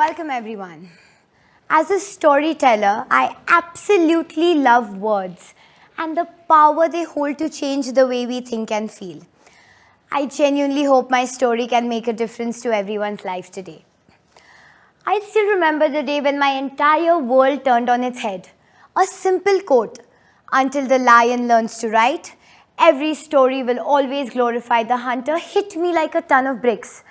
Welcome everyone. As a storyteller, I absolutely love words and the power they hold to change the way we think and feel. I genuinely hope my story can make a difference to everyone's life today. I still remember the day when my entire world turned on its head. A simple quote, "Until the lion learns to write, every story will always glorify the hunter," hit me like a ton of bricks.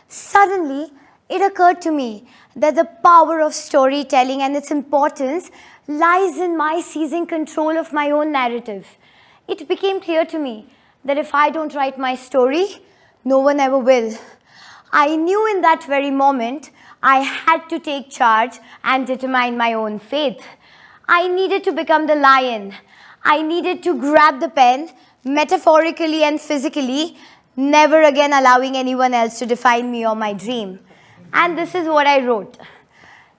Suddenly, it occurred to me that the power of storytelling and its importance lies in my seizing control of my own narrative. It became clear to me that if I don't write my story, no one ever will. I knew in that very moment I had to take charge and determine my own fate. I needed to become the lion. I needed to grab the pen, metaphorically and physically, never again allowing anyone else to define me or my dream. And this is what I wrote.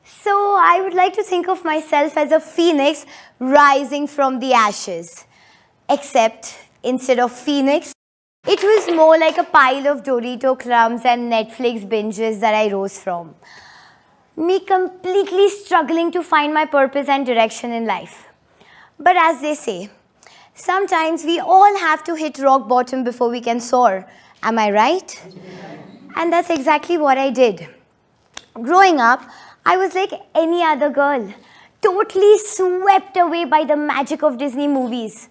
So I would like to think of myself as a phoenix rising from the ashes. Except instead of phoenix, it was more like a pile of Dorito crumbs and Netflix binges that I rose from. Me completely struggling to find my purpose and direction in life. But as they say, sometimes we all have to hit rock bottom before we can soar. Am I right? And that's exactly what I did. Growing up, I was like any other girl, totally swept away by the magic of Disney movies.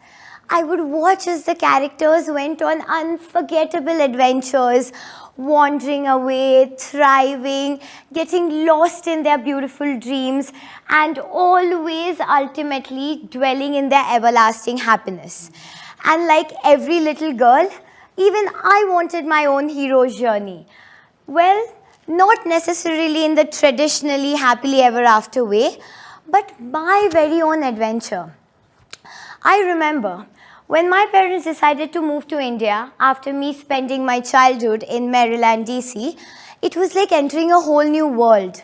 I would watch as the characters went on unforgettable adventures, wandering away, thriving, getting lost in their beautiful dreams, and always ultimately dwelling in their everlasting happiness. And like every little girl, even I wanted my own hero's journey. Well, not necessarily in the traditionally happily ever after way, but my very own adventure. I remember when my parents decided to move to India after me spending my childhood in Maryland, DC, it was like entering a whole new world,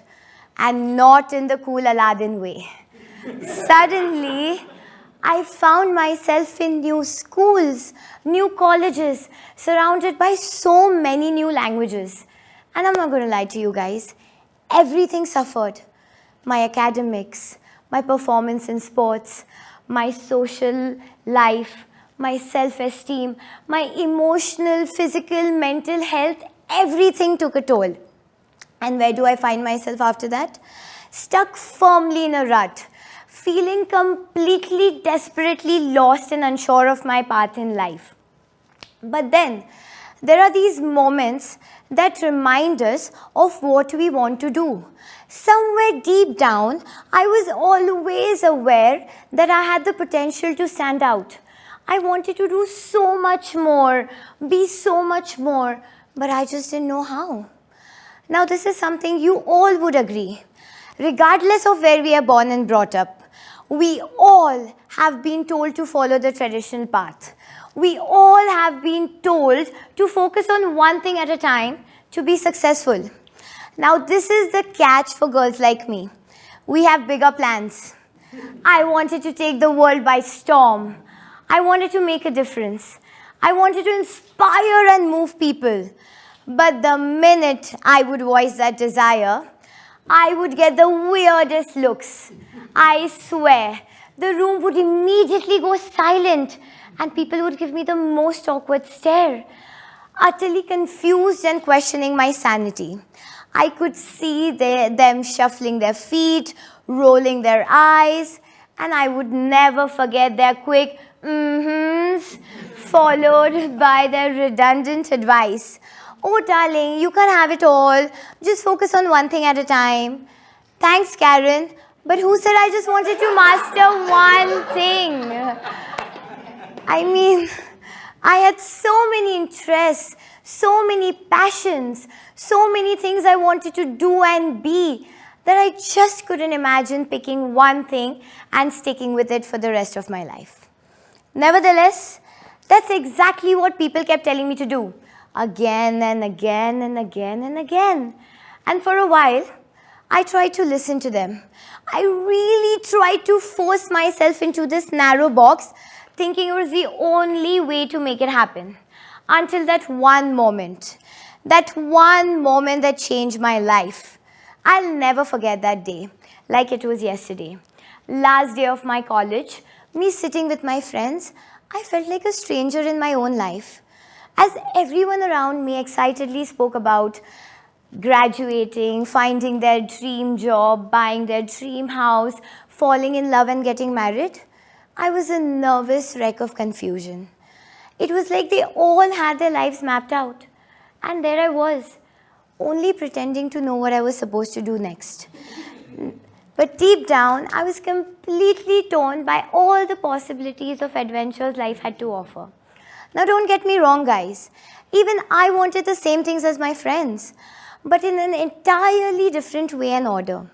and not in the cool Aladdin way. Suddenly, I found myself in new schools, new colleges, surrounded by so many new languages. And I'm not going to lie to you guys, everything suffered. My academics, my performance in sports, my social life, my self-esteem, my emotional, physical, mental health, everything took a toll. And where do I find myself after that? Stuck firmly in a rut, feeling completely, desperately lost and unsure of my path in life. But then, there are these moments that remind us of what we want to do. Somewhere deep down, I was always aware that I had the potential to stand out. I wanted to do so much more, be so much more, but I just didn't know how. Now, this is something you all would agree. Regardless of where we are born and brought up, we all have been told to follow the traditional path. We all have been told to focus on one thing at a time to be successful. Now, this is the catch for girls like me. We have bigger plans. I wanted to take the world by storm. I wanted to make a difference. I wanted to inspire and move people. But the minute I would voice that desire, I would get the weirdest looks. I swear, the room would immediately go silent and people would give me the most awkward stare, utterly confused and questioning my sanity. I could see them shuffling their feet, rolling their eyes, and I would never forget their quick mm-hms, followed by their redundant advice. "Oh, darling, you can't have it all. Just focus on one thing at a time." Thanks, Karen. But who said I just wanted to master one thing? I mean, I had so many interests, so many passions, so many things I wanted to do and be that I just couldn't imagine picking one thing and sticking with it for the rest of my life. Nevertheless, that's exactly what people kept telling me to do, again and again and again and again. And for a while, I tried to listen to them. I really tried to force myself into this narrow box, thinking it was the only way to make it happen. Until that one moment that changed my life. I'll never forget that day, like it was yesterday. Last day of my college, me sitting with my friends, I felt like a stranger in my own life. As everyone around me excitedly spoke about graduating, finding their dream job, buying their dream house, falling in love and getting married, I was a nervous wreck of confusion. It was like they all had their lives mapped out. And there I was, only pretending to know what I was supposed to do next. But deep down, I was completely torn by all the possibilities of adventures life had to offer. Now, don't get me wrong, guys. Even I wanted the same things as my friends, but in an entirely different way and order.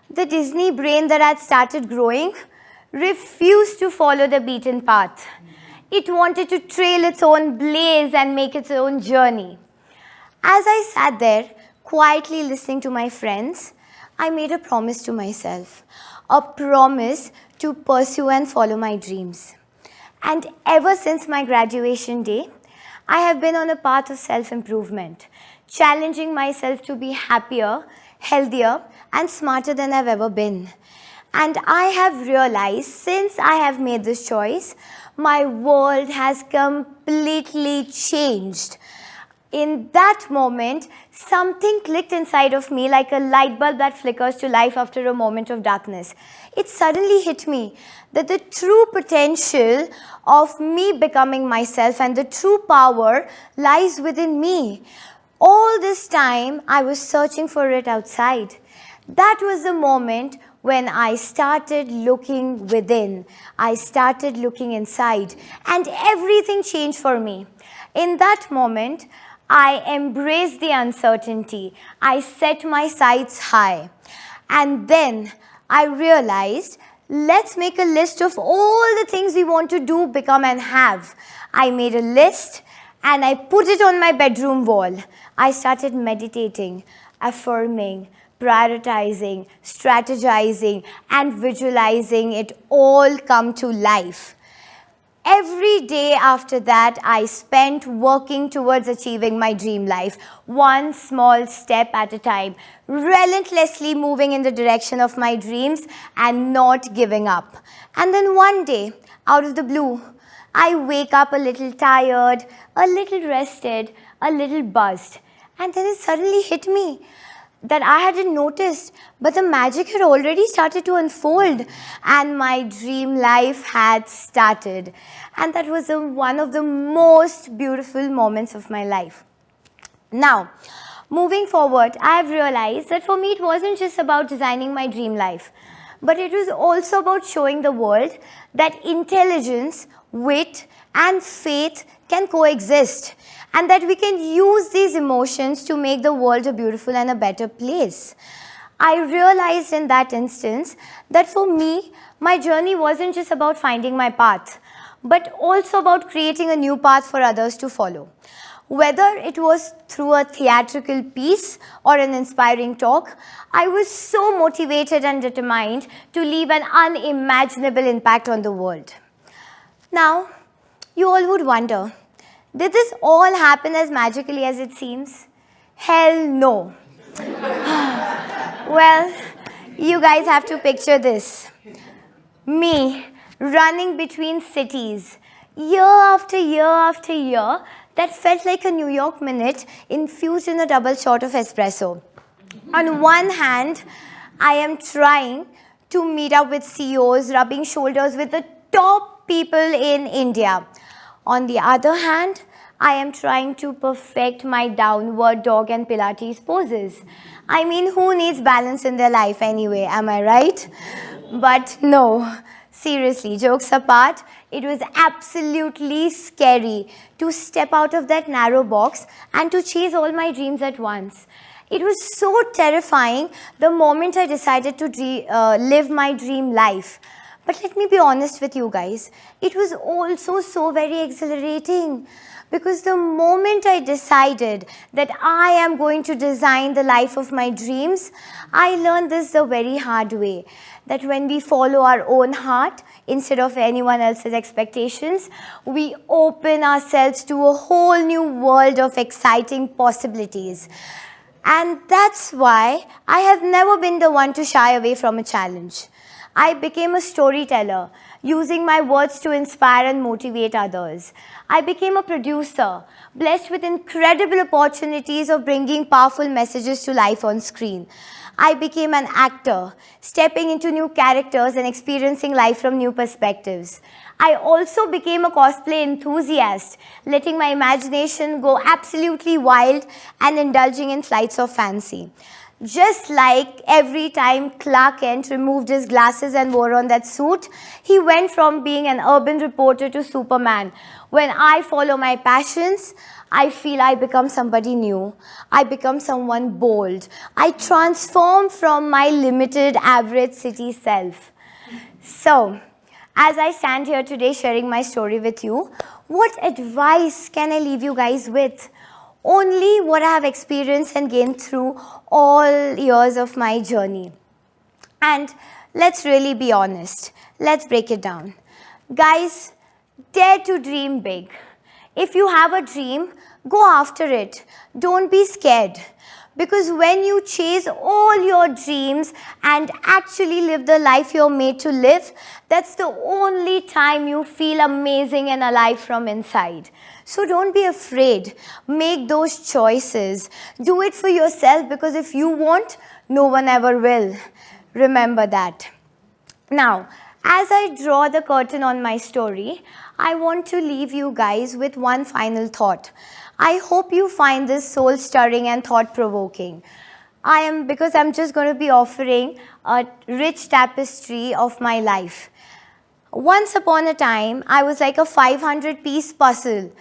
The Disney brain that had started growing refused to follow the beaten path. It wanted to trail its own blaze and make its own journey. As I sat there, quietly listening to my friends, I made a promise to myself, a promise to pursue and follow my dreams. And ever since my graduation day, I have been on a path of self-improvement, challenging myself to be happier, healthier, and smarter than I've ever been. And I have realized since I have made this choice, my world has completely changed. In that moment, something clicked inside of me like a light bulb that flickers to life after a moment of darkness. It suddenly hit me that the true potential of me becoming myself and the true power lies within me. All this time, I was searching for it outside. That was the moment when I started looking within. I started looking inside, and everything changed for me. In that moment, I embraced the uncertainty. I set my sights high. And then I realized, let's make a list of all the things we want to do, become, and have. I made a list and I put it on my bedroom wall. I started meditating, affirming, prioritizing, strategizing, and visualizing it all come to life. Every day after that, I spent working towards achieving my dream life, one small step at a time, relentlessly moving in the direction of my dreams and not giving up. And then one day, out of the blue, I wake up a little tired, a little rested, a little buzzed. And then it suddenly hit me that I hadn't noticed, but the magic had already started to unfold and my dream life had started. And that was one of the most beautiful moments of my life. Now, moving forward, I have realized that for me it wasn't just about designing my dream life, but it was also about showing the world that intelligence, wit, and faith can coexist, and that we can use these emotions to make the world a beautiful and a better place. I realized in that instance that for me, my journey wasn't just about finding my path, but also about creating a new path for others to follow. Whether it was through a theatrical piece or an inspiring talk, I was so motivated and determined to leave an unimaginable impact on the world. Now, you all would wonder, did this all happen as magically as it seems? Hell no. Well, you guys have to picture this. Me running between cities, year after year after year, that felt like a New York minute infused in a double shot of espresso. On one hand, I am trying to meet up with CEOs, rubbing shoulders with the top people in India. On the other hand, I am trying to perfect my downward dog and Pilates poses. I mean, who needs balance in their life anyway, am I right? But no, seriously, jokes apart, it was absolutely scary to step out of that narrow box and to chase all my dreams at once. It was so terrifying the moment I decided to live my dream life. But let me be honest with you guys, it was also so very exhilarating, because the moment I decided that I am going to design the life of my dreams, I learned this the very hard way, that when we follow our own heart instead of anyone else's expectations, we open ourselves to a whole new world of exciting possibilities. And that's why I have never been the one to shy away from a challenge. I became a storyteller, using my words to inspire and motivate others. I became a producer, blessed with incredible opportunities of bringing powerful messages to life on screen. I became an actor, stepping into new characters and experiencing life from new perspectives. I also became a cosplay enthusiast, letting my imagination go absolutely wild and indulging in flights of fancy. Just like every time Clark Kent removed his glasses and wore on that suit, he went from being an urban reporter to Superman. When I follow my passions, I feel I become somebody new. I become someone bold. I transform from my limited, average city self. So, as I stand here today sharing my story with you, what advice can I leave you guys with? Only what I have experienced and gained through all years of my journey. And let's really be honest. Let's break it down. Guys, dare to dream big. If you have a dream, go after it. Don't be scared. Because when you chase all your dreams and actually live the life you're made to live, that's the only time you feel amazing and alive from inside. So don't be afraid. Make those choices. Do it for yourself, because if you won't, no one ever will. Remember that. Now, as I draw the curtain on my story, I want to leave you guys with one final thought. I hope you find this soul-stirring and thought-provoking. Because I'm just going to be offering a rich tapestry of my life. Once upon a time, I was like a 500-piece puzzle,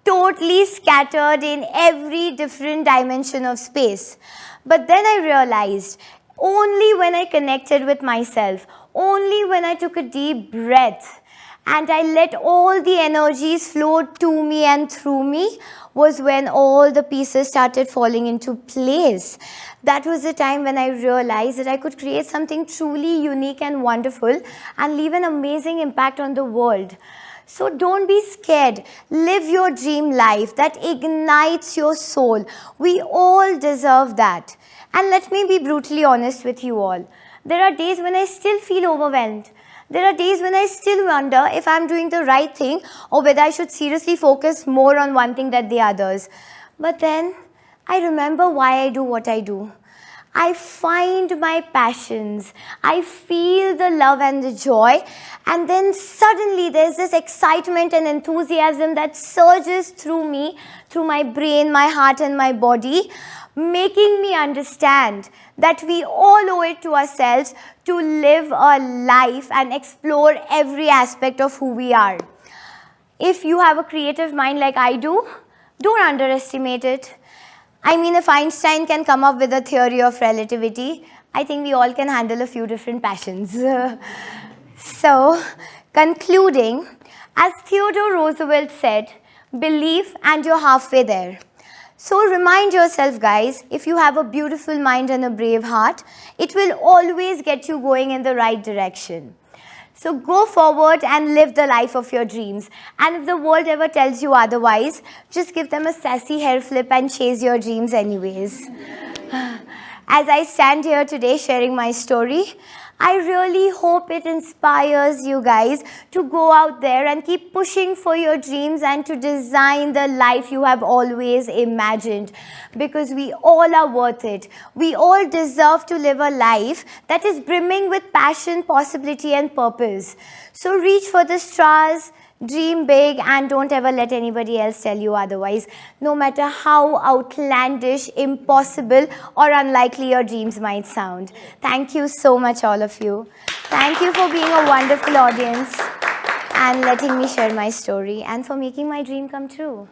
totally scattered in every different dimension of space. But then I realized, only when I connected with myself, only when I took a deep breath, and I let all the energies flow to me and through me, was when all the pieces started falling into place. That was the time when I realized that I could create something truly unique and wonderful and leave an amazing impact on the world. So don't be scared. Live your dream life that ignites your soul. We all deserve that. And let me be brutally honest with you all. There are days when I still feel overwhelmed. There are days when I still wonder if I'm doing the right thing or whether I should seriously focus more on one thing than the others. But then I remember why I do what I do. I find my passions. I feel the love and the joy. And then suddenly there's this excitement and enthusiasm that surges through me, through my brain, my heart, and my body, making me understand that we all owe it to ourselves to live a life and explore every aspect of who we are. If you have a creative mind like I do, don't underestimate it. I mean, if Einstein can come up with a theory of relativity, I think we all can handle a few different passions. So, concluding, as Theodore Roosevelt said, believe and you're halfway there. So remind yourself, guys, if you have a beautiful mind and a brave heart, it will always get you going in the right direction. So go forward and live the life of your dreams. And if the world ever tells you otherwise, just give them a sassy hair flip and chase your dreams anyways. As I stand here today sharing my story, I really hope it inspires you guys to go out there and keep pushing for your dreams and to design the life you have always imagined, because we all are worth it. We all deserve to live a life that is brimming with passion, possibility, and purpose. So reach for the stars, dream big, and don't ever let anybody else tell you otherwise, no matter how outlandish, impossible, or unlikely your dreams might sound. Thank you so much, all of you. Thank you for being a wonderful audience and letting me share my story and for making my dream come true.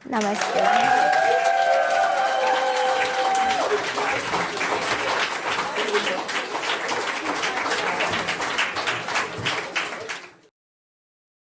Namaste.